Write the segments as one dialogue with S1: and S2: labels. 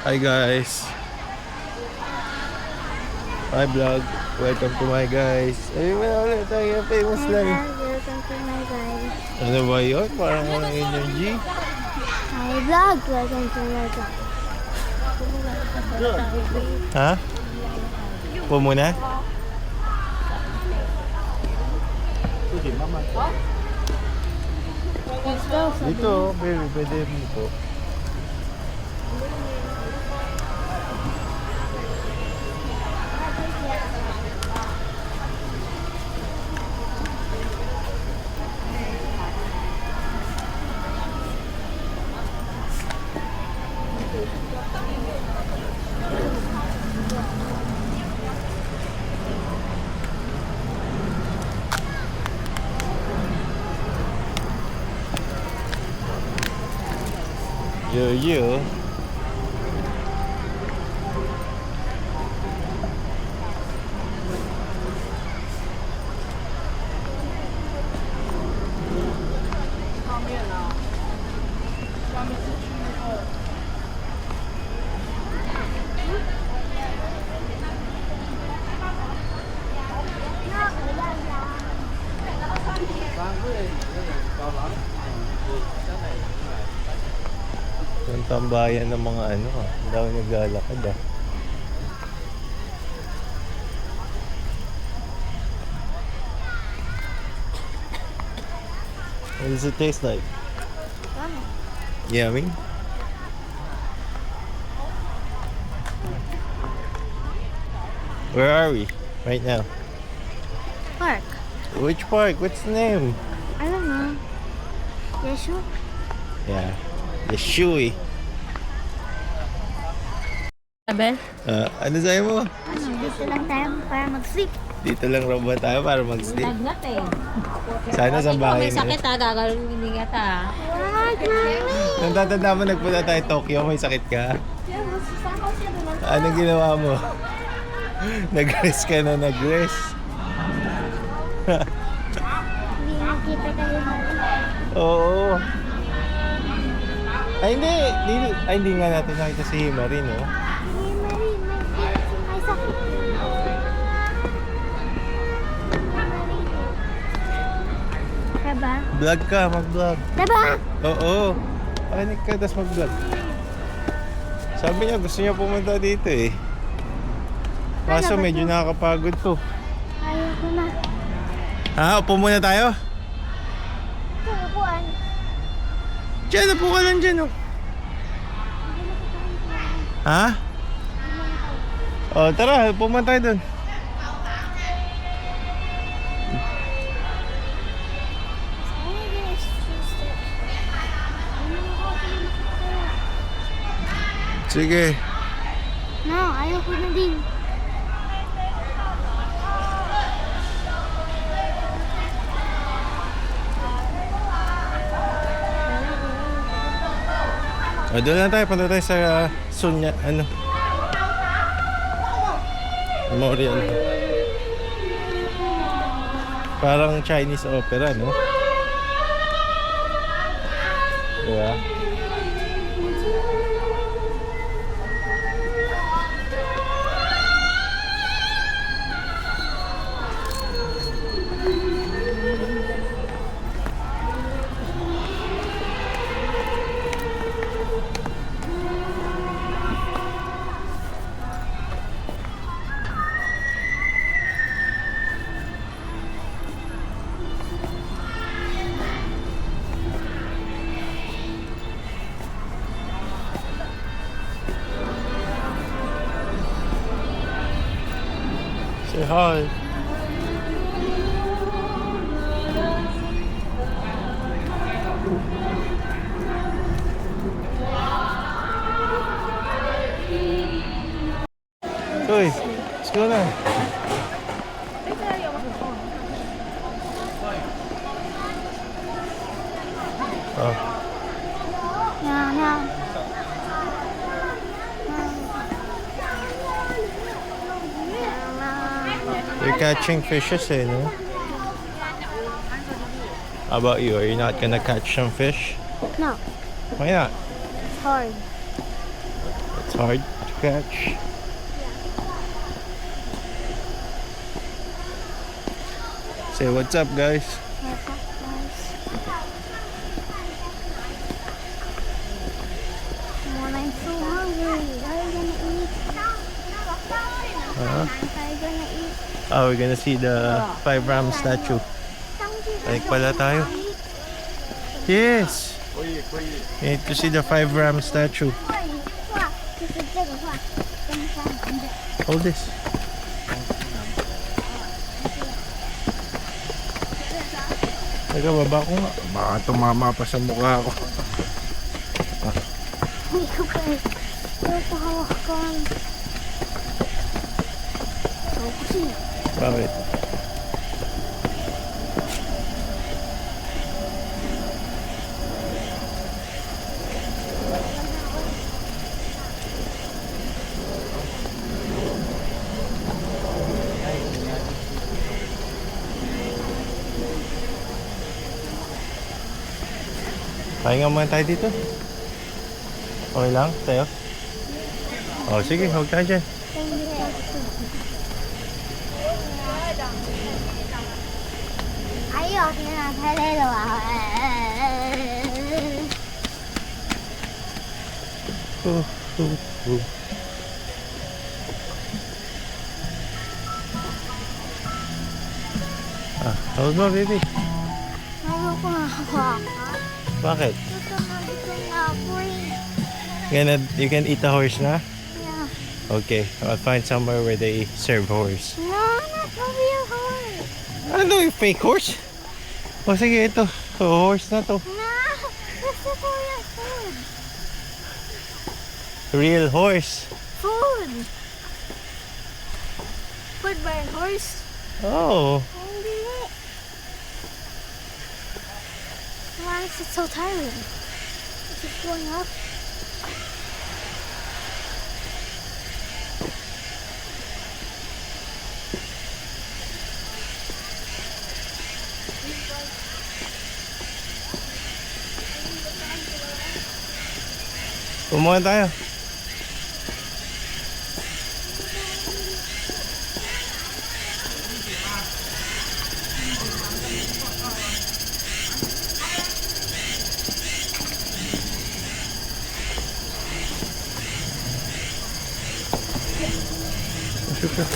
S1: Hi guys. Hi vlog. Welcome to my guys. Ayun na ulit tayo famous live.
S2: Welcome to my guys.
S1: Ano ba yun? Parang walang energy.
S2: Hi vlog. Welcome to my vlog.
S1: Ha? Po muna?
S2: Let's go.
S1: Dito, baby. Pwede dito. Yo. Yung tambayan ng mga ano ah. Ang dami naglalakad ah. What does it taste like? Yummy? Where are we right now?
S2: Park.
S1: Which park? What's the name?
S2: I don't know. Yeshu?
S1: Yeah. The Shui.
S3: Abel?
S1: Ano sa'yo mo?
S2: Ano, dito lang tayo para mag-sleep.
S1: Dito lang raw ba tayo para mag-sleep?
S3: Lagnat eh.
S1: Sana sa
S3: Ikaw
S1: bahay
S3: may sakit ha, gagalong hindi ka ha.
S2: What, mommy?
S1: Nung tatanda mo nagpunta tayo Tokyo, may sakit ka? Anong ginawa mo? Nag-rest ka na nag-rest.
S2: Hindi nakita tayo namin.
S1: Oo. Ay hindi nga natin nakita si Himarin, oh.
S2: Hindi, Marie. May sakit. Diba?
S1: Vlog ka, mag-vlog.
S2: Diba?
S1: Oo. Panik ka, tas mag-vlog. Sabi niya, gusto niya pumunta dito eh. Kaso medyo nakakapagod to.
S2: Ayaw ko na.
S1: Ha? Upo muna tayo?
S2: Ito, upuan.
S1: Diyan, upo ka lang dyan, oh. Ha? Oh, tara, upo muna tayo dun. Sige.
S2: No, ayaw ko na din.
S1: Doon na tayo, punta tayo sa Sunya, ano? Memorial. Parang Chinese opera, no? Diba? Say hi. Uy, let's go na. Oh.
S2: No.
S1: You're catching fishes, eh, no? How about you? Are you not gonna catch some fish?
S2: No,
S1: Why not?
S2: it's hard.
S1: It's It's hard to catch. Say what's up, guys.
S2: What's up, guys? When I'm so hungry, what are you gonna eat?
S1: Huh?
S2: What are you gonna eat?
S1: Oh, we're gonna see the 5 Ram statue. Balik pala tayo. Yes! We need to see the 5 Ram statue. Hold this. Teka, baba ko nga. Baka tumama pa sa mukha ko.
S2: Hindi ko kaya. Pero pahawakan. So, kasi.
S1: Bakit? Pahinga muna tayo dito. Okay lang tayo? Oh, sige, huwag tayo dyan.
S2: Ayos na palelo ah.
S1: Uh. Hold mo, baby.
S2: Ayoko na hawakan.
S1: Bakit?
S2: Gusto na ako eh.
S1: You can eat the horse na?
S2: Yeah.
S1: Okay, I'll find somewhere where they serve horse.
S2: No, not a real horse.
S1: Ano yung fake horse? O sige, ito. Horse na to.
S2: No, this is for your food.
S1: Real horse.
S2: Food. Food by a horse.
S1: Oh.
S2: Hindi. Why is it so tiring? Is it going up?
S1: Kumuha tayo.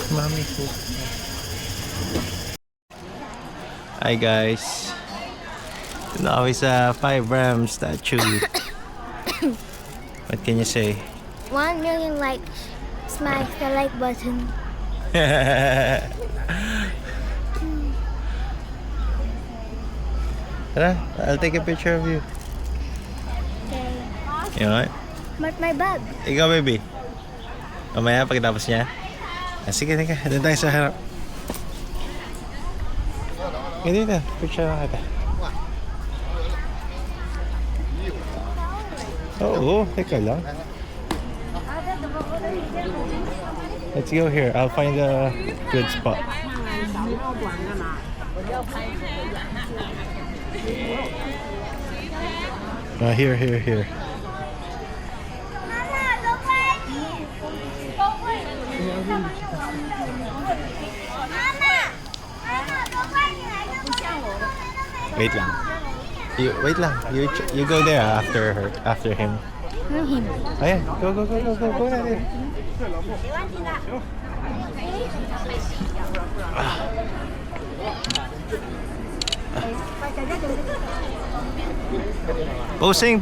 S1: Mami ko. Hi guys. Now is a 5 Ram statue. What can you say?
S2: 1 million likes. Smash the like button.
S1: Tara, I'll take a picture of you.
S2: Okay.
S1: You know what?
S2: But my bag.
S1: Ikaw, baby. Mamaya, pagkatapos niya. Ah, sige, teka. Doon tayo sa harap. Ganito, picture lang kita. Oo, teka lang. Let's go here. I'll find a good spot. Here. Wait lang. Wait lang. You go there after him. Ayan, go na there. Posing.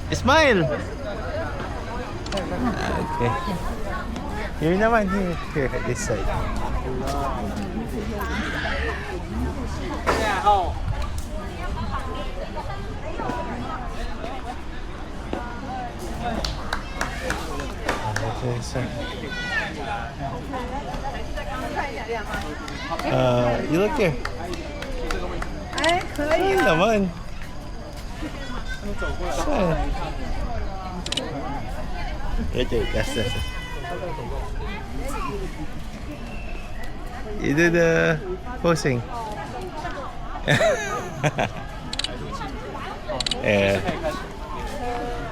S1: Smile. Okay. Here naman, here, this side. You look here. Saan naman? Saan? Ito, kasta. You do the posing. Eh.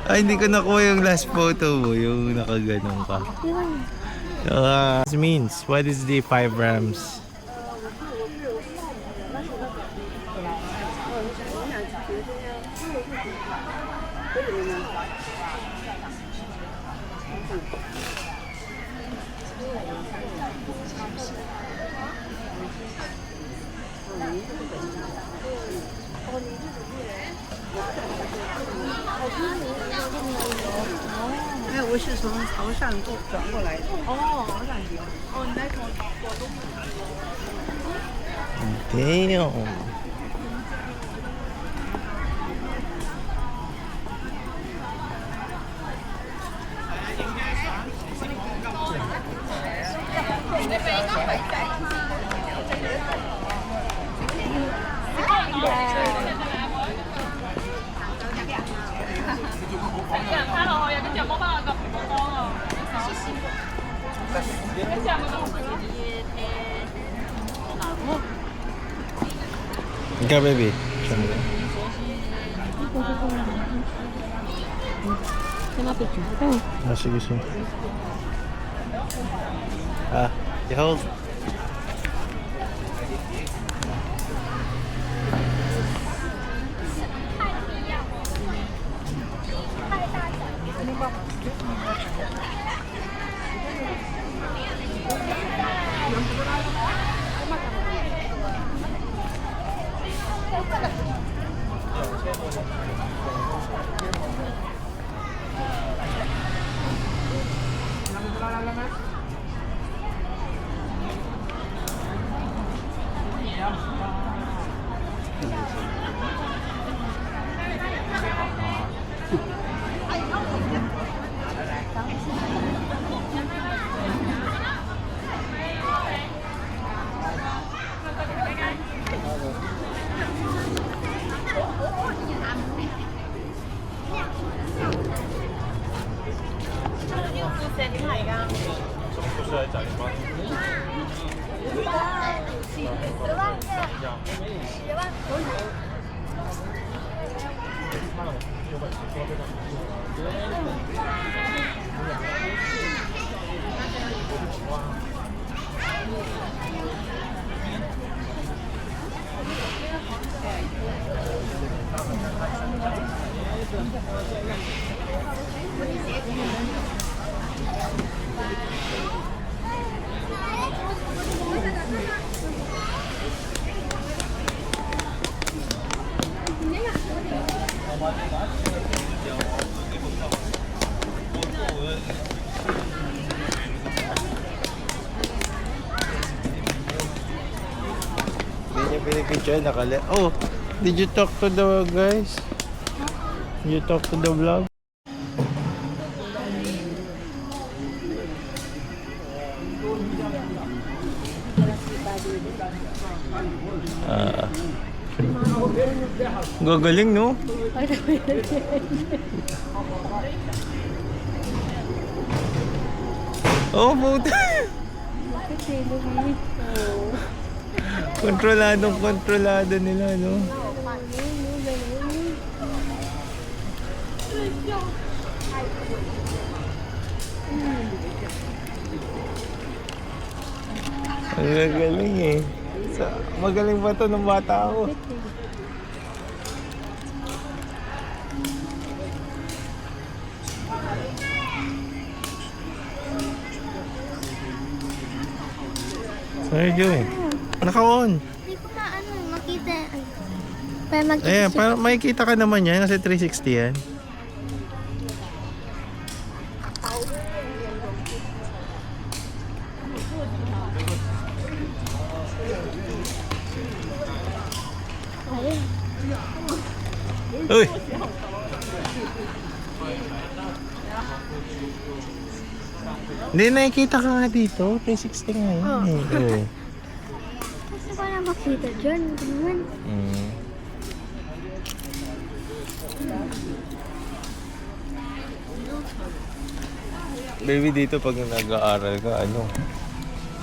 S1: Ay, hindi ko nakuha yung last photo mo. Yung nakaganon ka.
S2: Yun.
S1: This means, what is the 5 rams? Damn. Ikaw, baby. Ah, sige, sige. Ah, you hold. Hindi niya pinipicture, Oh, did you talk to the guys? Did you talk to the vlog? Gagaling, no? Oh, puta. Kontrolado nila, no? Ang gagaling eh. Magaling ba ito ng bata ako? What are you doing? Naka-on.
S2: Hindi ko makita. Para makita
S1: Ayan,
S2: siya.
S1: para makikita ka naman yan kasi 360 yan.
S2: Ayun.
S1: Uy! Hindi, nakikita ka nga dito. 360 nga yan. Oh.
S2: Kasi ko na makita dyan. Naman.
S1: Baby, dito pag nag-aaral ka,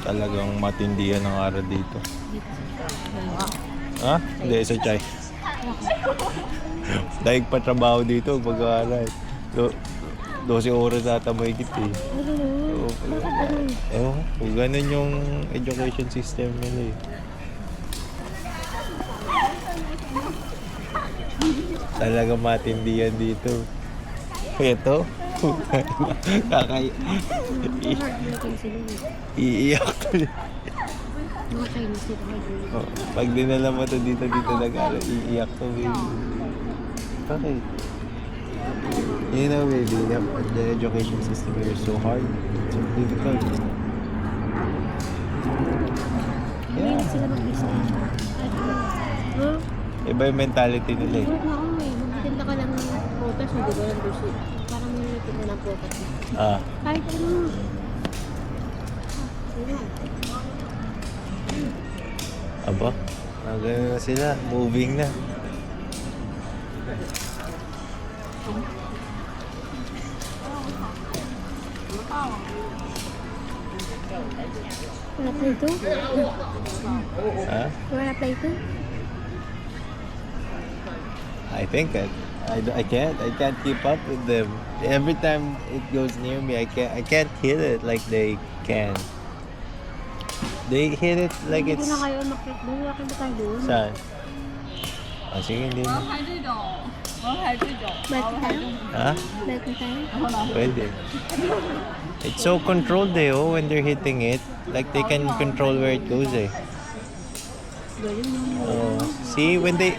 S1: talagang matindihan ang aral dito. Ha? Hindi, sa Chai. Dahil pa trabaho dito, pag-aaral. 12 oras ata may eh. Ewan ko, kung ganun yung education system nila eh. Talaga matindi yan dito. Ito. Kakay. Iiyak to. Oh, pag dinala mo to dito nag-aaral, iiyak to, baby. Bakit? You know, baby, the education system here is so hard. So difficult. Yeah. Iba yung mentality nila eh.
S3: Magtitinda ka lang ng prutas, hindi ko lang gusto. Parang nilitin mo ng prutas.
S1: Ah.
S3: Kahit ano.
S1: Aba, ganun na sila. Moving na.
S2: Wala play to?
S1: Ha?
S2: Wala play to?
S1: I think I can't keep up with them. Every time it goes near me, I can't hit it like they can. They hit it like
S3: Hindi
S1: it's
S3: na kayo makit doon. Wala kayo tayo doon.
S1: saan? Ah, sige, hindi na.
S2: Balik na tayo?
S1: Ha?
S2: Balik na tayo?
S1: Pwede. It's so controlled eh, oh, when they're hitting it. Like they can control where it goes eh. Oh, see, when they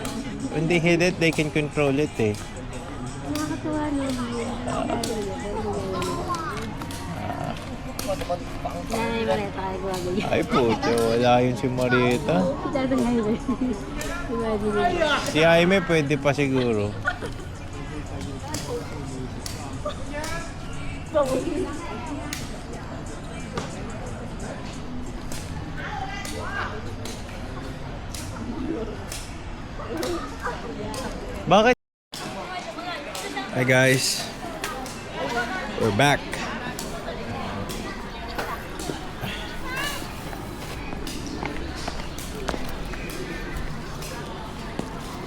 S1: hit it, they can control it eh.
S2: Nakakatawa naman.
S3: Nanay mo na tayo gagawin.
S1: Ay puto, wala yun si Marieta.
S3: Talagang ngayon. Imagine.
S1: Si Jaime pwede pa siguro. Bakit? Hi guys. We're back.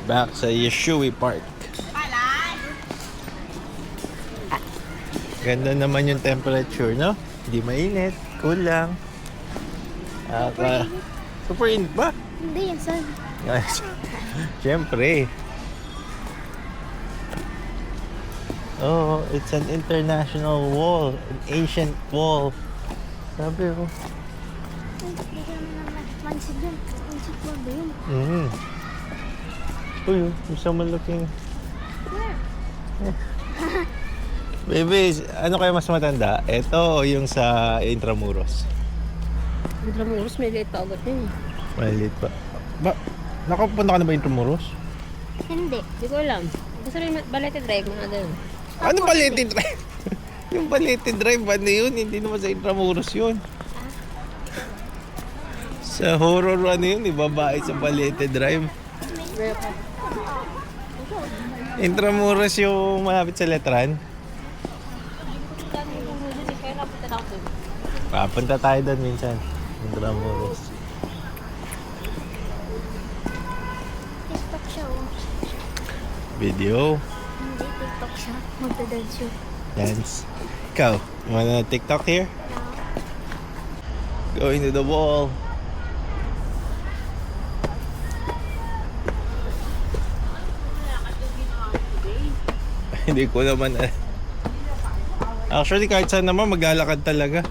S1: Back sa Yeshui Park. Ganda naman yung temperature, no? Hindi mainit, cool lang. Super init ba?
S2: Hindi, yan son.
S1: Siyempre. Oh, it's an international wall, an ancient wall. Sabi ko.
S2: Hindi ka naman mansid yun. Mansid mo ba yun?
S1: Uy, there's someone looking.
S2: Where?
S1: Baby, ano kaya mas matanda? Ito o yung sa Intramuros?
S3: Intramuros, may liit pa agad yun.
S1: Maliit pa. Nakapunta ka na ba Intramuros?
S2: Hindi.
S3: Hindi ko alam. Gusto rin Balete Drive, mga ganun.
S1: Ano Balete Drive? Yung Balete Drive, ano yun? Hindi naman sa Intramuros yun. Sa horror ano yun, ibabae sa Balete Drive. Intramuros yung malapit sa Letran. Papunta tayo doon minsan. Intramuros.
S2: TikTok siya, oh.
S1: Video.
S2: Hindi, TikTok siya. Magdadance siya.
S1: Dance. Ikaw, you wanna TikTok here? Go into the wall. Hindi ko naman Actually, kahit saan naman, maglalakad talaga.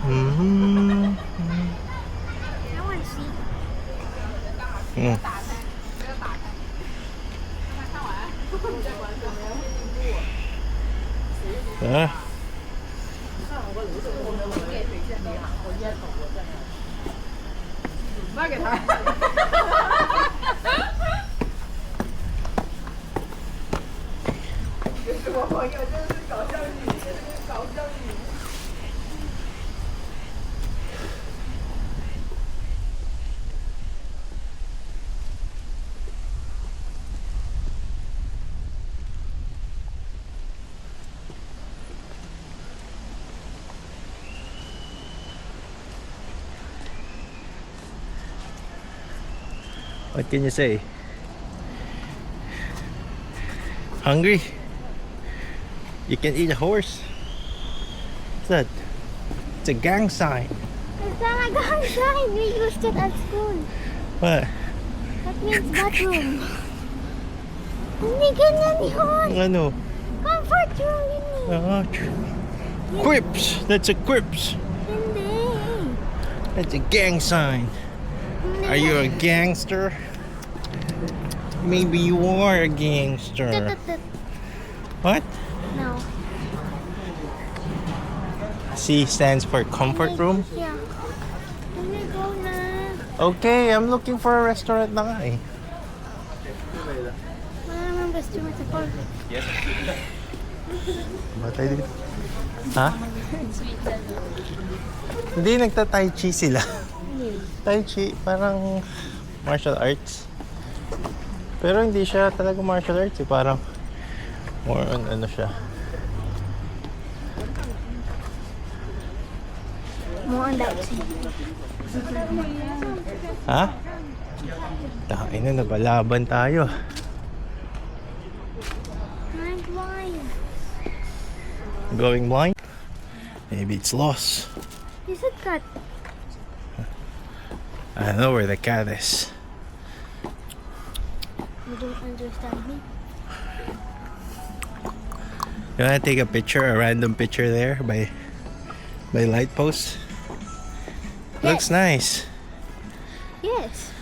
S2: I want to see.
S1: Ah. What can you say? Hungry? You can eat a horse. What's that? It's a gang sign.
S2: It's not a gang sign. We used it at school.
S1: What?
S2: That means bathroom. Hindi ganyan yun.
S1: Ano?
S2: Comfort room yun eh.
S1: Quips! That's a quips!
S2: Hindi.
S1: That's a gang sign.
S2: Hindi.
S1: Are you a gangster? Maybe you are a gangster.
S2: Tut.
S1: What?
S2: No.
S1: C stands for comfort room.
S2: Yeah. Hindi go na.
S1: Okay, I'm looking for a restaurant na nga eh.
S2: Wala naman restaurant sa park.
S1: Batay dito. Ha? Hindi, nagta-tai chi sila. Tai chi, parang martial arts. Pero hindi siya talaga martial arts eh. Parang more on ano siya.
S2: Mo ang dancing.
S1: Ha? Takin na, nabalaban tayo.
S2: I'm blind.
S1: Going blind? Maybe it's lost.
S2: Is it cut?
S1: I don't know where the cat is.
S2: You don't understand me?
S1: You wanna take a picture, a random picture there by light post? Looks nice.
S2: Yes.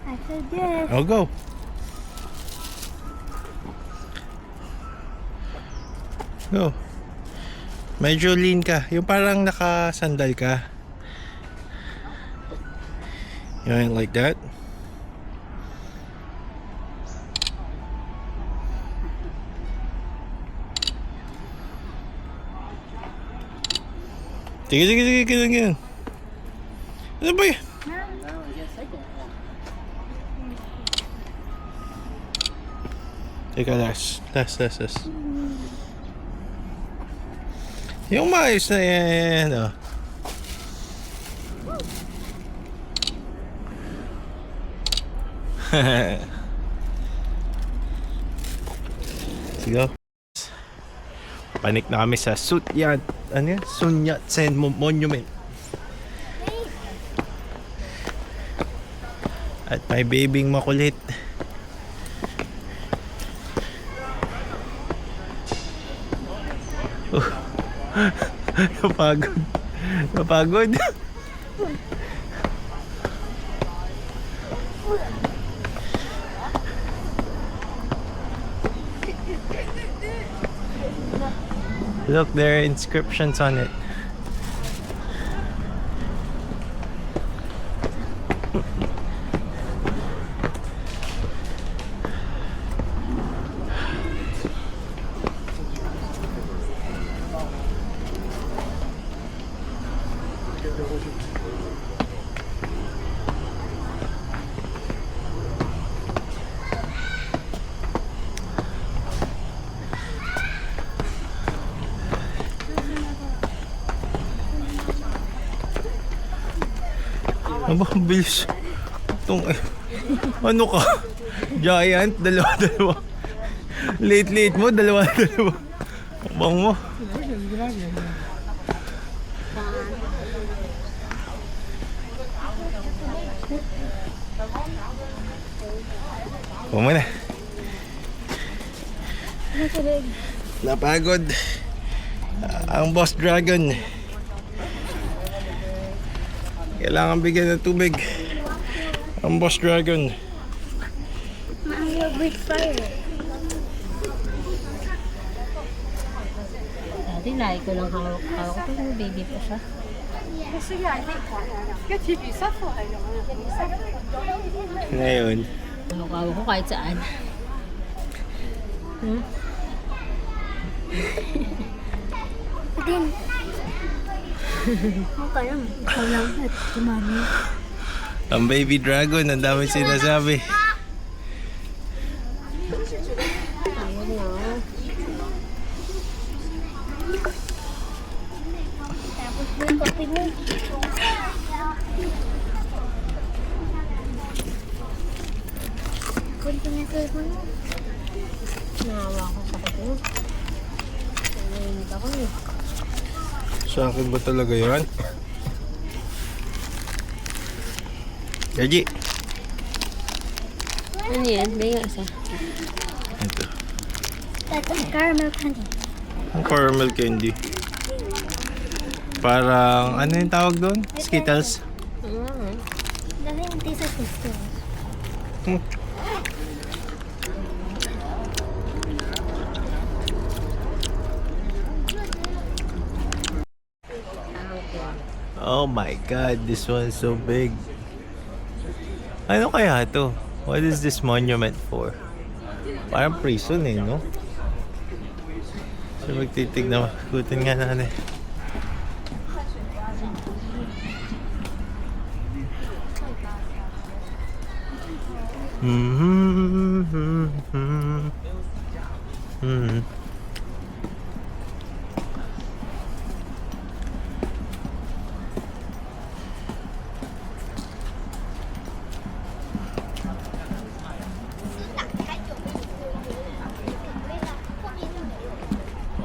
S2: I said yes.
S1: I'll go. Go. Medyo lean ka. Yung parang nakasandal ka. You ain't like that? Sige. Ano ba yun? Teka, last. Yung maayos na yan, oh. Sige. Panik na kami sa Sunyat. Ano yan? Sun Yat-sen Monument. At may babing makulit. Napagod. Look, there are inscriptions on it. Aba, ang bilis. Itong, ano ka? Giant, dalawa. Late mo, dalawa. Abang mo. Huwag mo na. Napagod. Ang boss dragon. Kailangan bigyan ng tubig ang boss dragon.
S2: Mom, you'll breathe fire.
S3: Dati lagi ko lang hawak pero baby pa siya.
S1: Ngayon,
S3: Nakukawa ko kahit saan. Hmm?
S2: Din. Mukha lang. Ikaw lang at tumami.
S1: Ang baby dragon, ang dami sinasabi.
S3: Ayun na.
S2: Tapos mo yung kape mo. Kunti na cellphone mo.
S3: Nahawa ko sa kape mo. Naiinit ako eh.
S1: Sa akin ba talaga yan? Gaji.
S3: Ano yan? May nga isa.
S1: Ito.
S2: That's caramel candy.
S1: Ang caramel candy. Parang, ano yung tawag doon? Skittles?
S3: Ano nga?
S2: Doesn't taste like this.
S1: Hmm. Oh my god, this one's so big. Ano kaya to? What is this monument for? Parang prison eh, no? So magtitignan, kutin nga natin.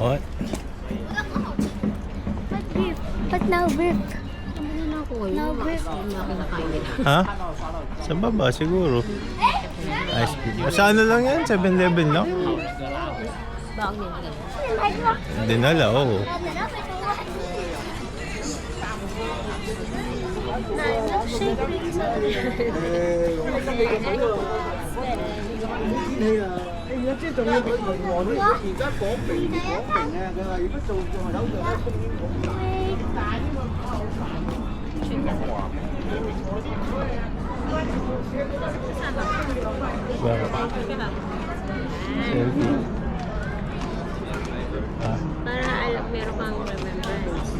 S1: What?
S2: But now brick.
S3: Ano na ako ngayon?
S2: No, brick.
S3: Yung mga kinakain nila.
S1: Ha? Sa baba siguro. Ice cream. Sa ano lang yan? 7-Eleven lang?
S3: Bakit nila ganyan?
S1: Dinala, oo. Selfie. Ah,
S3: Para alam, meron kang remembrance.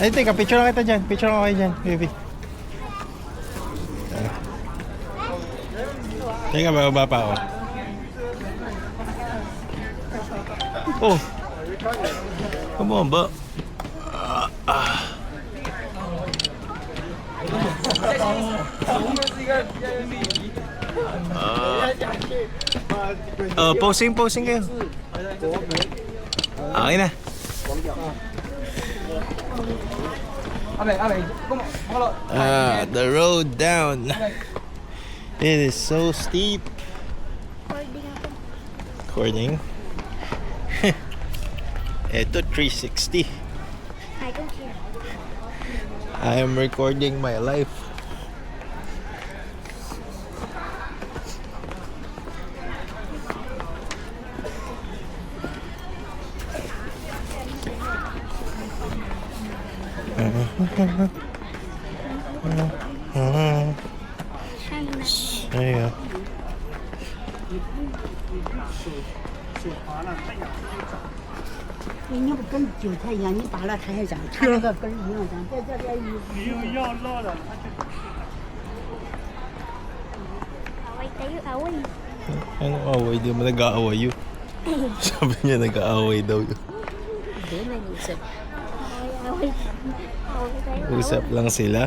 S1: ay, teka, picture lang kita dyan. Picture lang kayo dyan, baby. Teka, bababa pa ako. Oh! Kumaba. Posing kayo. Okay na. The road down. It is so steep. Recording. Ito 360.
S2: I don't care.
S1: I am recording my life. China.
S4: 你要不跟韭菜一样，你拔了它还长，它那个根儿一样长。在这里你要落了，它就。
S2: Away tayo, away.
S1: Ano away? Di mo nag-aaway yun. Sabi niya nag-aaway daw yun.
S3: Hindi, nag-iisip.
S2: Away, away. Away tayo,
S1: Usap lang sila.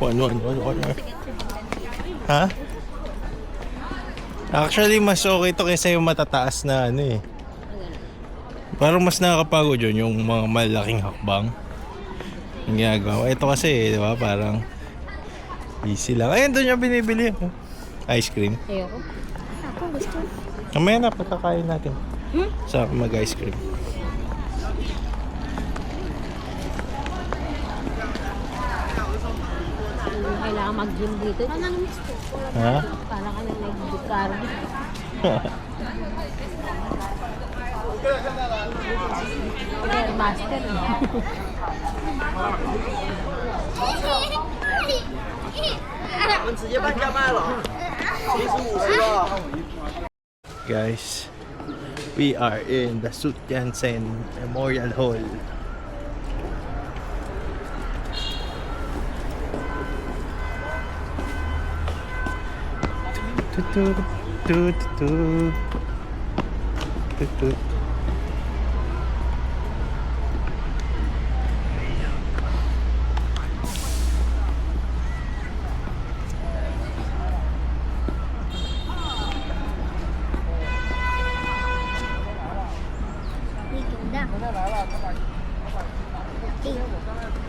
S1: One. Ha? Actually, mas okay to kaysa yung matataas na ano eh. Parang mas nakakapagod yun, yung mga malaking hakbang. Yung ginagawa. Ito kasi, di ba, parang easy lang. Ayun, doon yung binibili. Ice cream.
S3: Ayoko.
S2: Ako gusto.
S1: Mamaya na, pagkakain natin. Sa mag-ice cream.
S3: Kailangan mag-gym dito. Ano gusto?
S1: Ha?
S3: Para ka na nag-cardio. Master.
S1: Guys, we are in the Sut Yat-sen Memorial Hall. Tutut, tutut, tutut.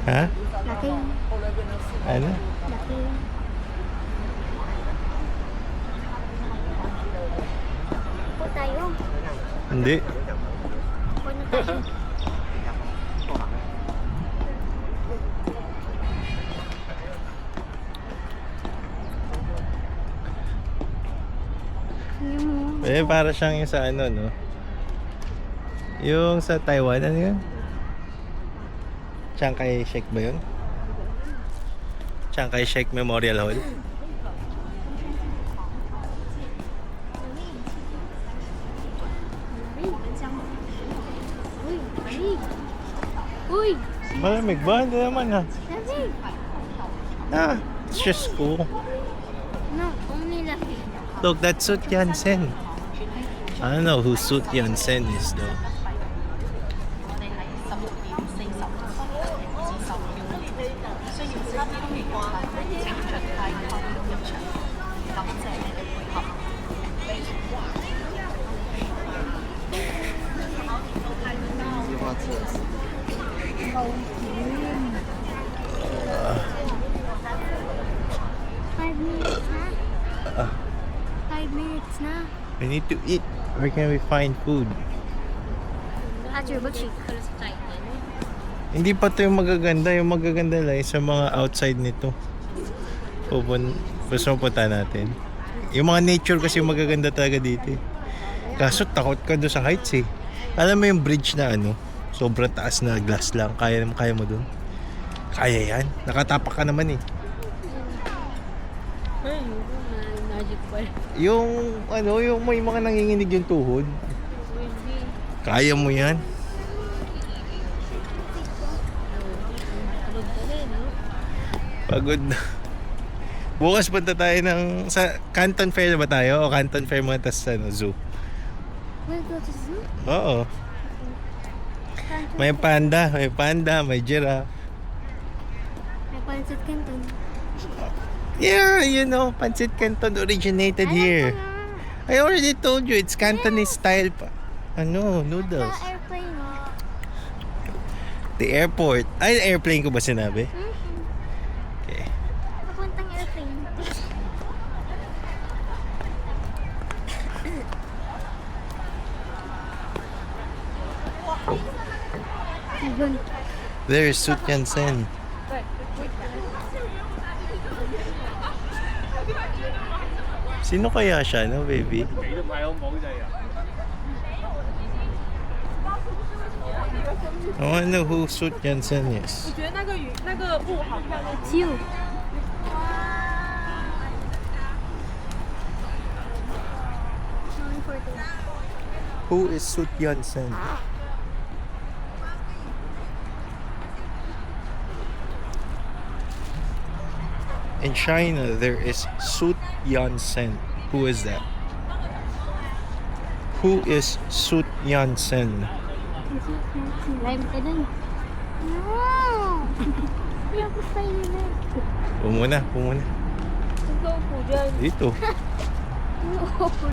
S1: Ha?
S2: Laki.
S1: Ano?
S2: Laki. Po tayo.
S1: Hindi.
S2: Po na tayo. Tingnan mo.
S1: Para siyang yung sa ano, no? Yung sa Taiwan, ano yun? Chiang Kai-shek ba yun? Chiang Kai-shek Memorial Hall?
S2: Uy, lamig. Uy,
S1: Malamig ba? Hindi naman ha.
S2: lamig.
S1: Ah, it's just cool.
S2: No, only lamig.
S1: Look, that's Sut Yat-sen. I don't know who Sut Yat-sen is though.
S2: Five minutes na.
S1: Ah.
S2: 5 minutes na.
S1: We need to eat. Where can we find food?
S2: At your butchik.
S1: Hindi pa to yung magaganda. Yung magaganda lang yung sa mga outside nito. Gusto mo punta natin. Yung mga nature kasi yung magaganda talaga dito eh. Kaso takot ka doon sa heights eh. Alam mo yung bridge na ano, sobrang taas na glass lang. Kaya mo doon? Kaya yan. Nakatapak ka naman eh.
S3: Ay, magic ball.
S1: Yung ano, yung may mga nanginginig yung tuhod. Kaya mo yan. Pagod na. Bukas punta tayo ng sa Canton Fair ba tayo? O Canton Fair muna tas ano, zoo.
S2: We'll go to zoo.
S1: Oo. May panda, may giraffe.
S2: May Pancit Canton.
S1: Yeah, you know, Pancit Canton originated here. I already told you, it's Cantonese style pa. Ano, noodles.
S2: Sa airplane.
S1: The airport. Ay, airplane ko ba sinabi? Okay.
S2: Papuntang airplane. Ayun.
S1: There's Sut Yat-sen. Sino kaya siya, no, baby? I wanna know who Sut Yat-sen is.
S3: 觉得那个雾好漂亮。
S2: It's you.
S1: Who is Sut Yat-sen? In China, there is Sut Yat-sen. Who is that? Who is Sut Yat-sen?
S3: Live ka dun.
S2: No! Hindi ako pwede na.
S1: Pumuna.
S3: Ikaw po dyan.
S1: Dito.
S2: No.